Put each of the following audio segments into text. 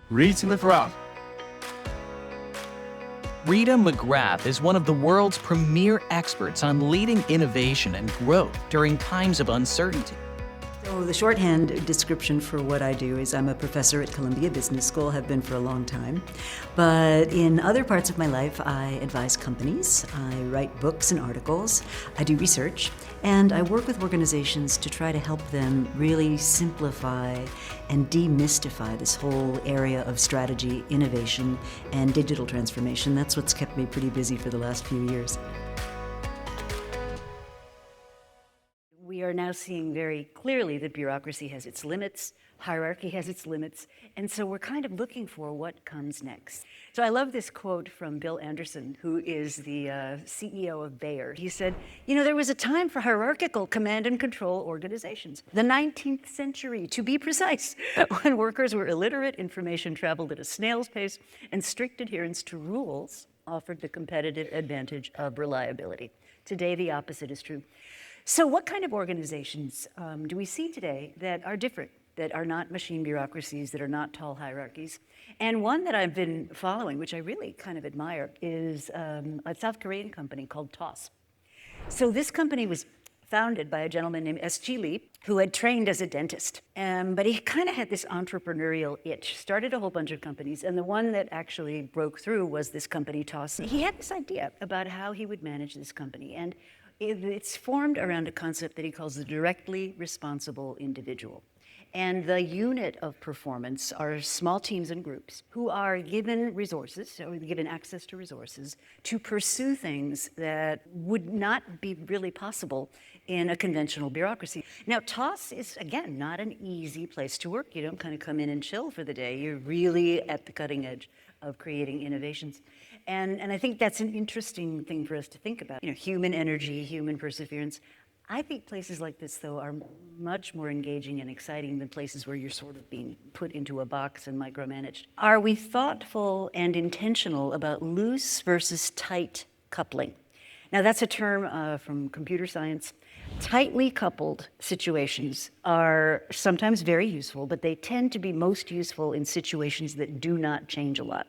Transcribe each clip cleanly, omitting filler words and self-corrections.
Rita McGrath. Rita McGrath is one of the world's premier experts on leading innovation and growth during times of uncertainty. So the shorthand description for what I do is I'm a professor at Columbia Business School, have been for a long time. But in other parts of my life, I advise companies, I write books and articles, I do research, and I work with organizations to try to help them really simplify and demystify this whole area of strategy, innovation, and digital transformation. That's what's kept me pretty busy for the last few years. We are now seeing very clearly that bureaucracy has its limits, hierarchy has its limits, and so we're kind of looking for what comes next. So I love this quote from Bill Anderson, who is the CEO of Bayer. He said, there was a time for hierarchical command and control organizations, the 19th century, to be precise, when workers were illiterate, information traveled at a snail's pace, and strict adherence to rules offered the competitive advantage of reliability. Today, the opposite is true. So what kind of organizations do we see today that are different, that are not machine bureaucracies, that are not tall hierarchies? And one that I've been following, which I really kind of admire, is a South Korean company called TOS. So this company was founded by a gentleman named S.G. Lee, who had trained as a dentist. But he kind of had this entrepreneurial itch, started a whole bunch of companies, and the one that actually broke through was this company, TOS. He had this idea about how he would manage this company, and it's formed around a concept that he calls the directly responsible individual. And the unit of performance are small teams and groups who are given resources, or given access to resources, to pursue things that would not be really possible in a conventional bureaucracy. Now, TOS is, again, not an easy place to work. You don't kind of come in and chill for the day. You're really at the cutting edge of creating innovations. And I think that's an interesting thing for us to think about. Human energy, human perseverance. I think places like this, though, are much more engaging and exciting than places where you're sort of being put into a box and micromanaged. Are we thoughtful and intentional about loose versus tight coupling? Now, that's a term from computer science. Tightly coupled situations are sometimes very useful, but they tend to be most useful in situations that do not change a lot.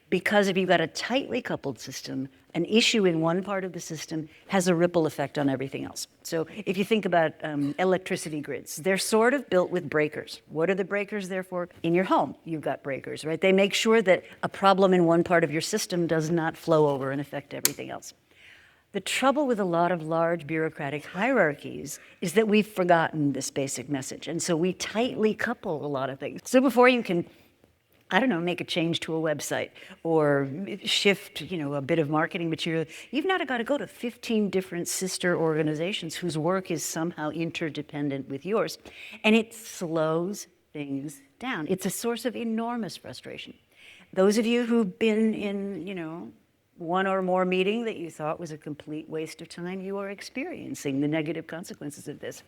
Because if you've got a tightly coupled system, an issue in one part of the system has a ripple effect on everything else. So if you think about electricity grids, they're sort of built with breakers. What are the breakers there for? In your home, you've got breakers, right? They make sure that a problem in one part of your system does not flow over and affect everything else. The trouble with a lot of large bureaucratic hierarchies is that we've forgotten this basic message. And so we tightly couple a lot of things. So before you can make a change to a website or shift, a bit of marketing material, you've now got to go to 15 different sister organizations whose work is somehow interdependent with yours. And it slows things down. It's a source of enormous frustration. Those of you who've been in, one or more meeting that you thought was a complete waste of time, you are experiencing the negative consequences of this.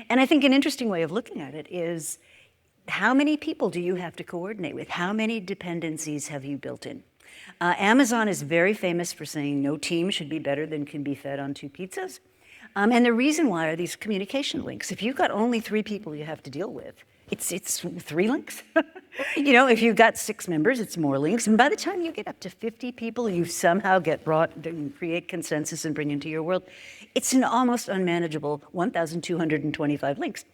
And I think an interesting way of looking at it is, how many people do you have to coordinate with? How many dependencies have you built in? Amazon is very famous for saying no team should be better than can be fed on 2 pizzas. And the reason why are these communication links. If you've got only 3 people you have to deal with, it's 3 links. If you've got 6 members, it's more links. And by the time you get up to 50 people, you somehow get brought to create consensus and bring into your world. It's an almost unmanageable 1,225 links.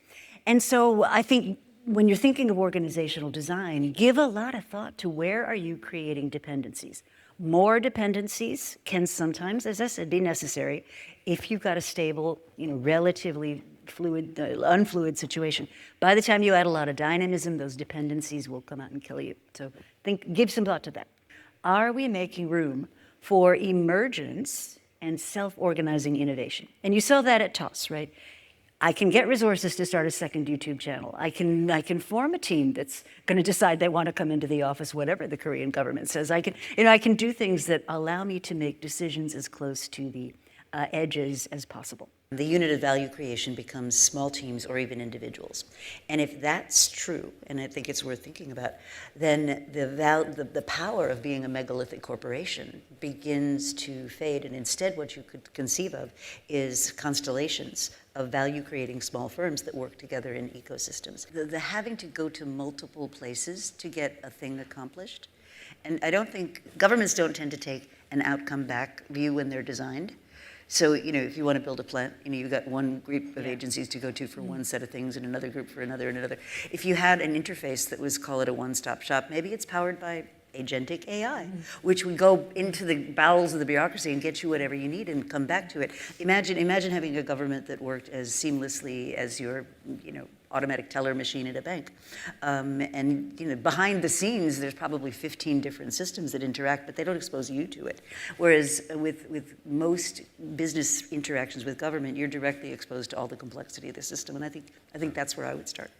And so I think when you're thinking of organizational design, give a lot of thought to where are you creating dependencies. More dependencies can sometimes, as I said, be necessary if you've got a stable, relatively fluid, unfluid situation. By the time you add a lot of dynamism, those dependencies will come out and kill you. So give some thought to that. Are we making room for emergence and self-organizing innovation? And you saw that at TOS, right? I can get resources to start a second YouTube channel. I can form a team that's going to decide they want to come into the office, whatever the Korean government says. I can do things that allow me to make decisions as close to the edges as possible. The unit of value creation becomes small teams or even individuals. And if that's true, and I think it's worth thinking about, then the power of being a megalithic corporation begins to fade. And instead what you could conceive of is constellations of value-creating small firms that work together in ecosystems. The having to go to multiple places to get a thing accomplished, and I don't think, governments don't tend to take an outcome-back view when they're designed. So, if you want to build a plant, you've got one group of agencies to go to for one set of things and another group for another and another. If you had an interface that was, call it a one-stop shop, maybe it's powered by agentic AI, which would go into the bowels of the bureaucracy and get you whatever you need and come back to it. Imagine having a government that worked as seamlessly as your, automatic teller machine at a bank. And behind the scenes, there's probably 15 different systems that interact, but they don't expose you to it. Whereas with most business interactions with government, you're directly exposed to all the complexity of the system. And I think that's where I would start.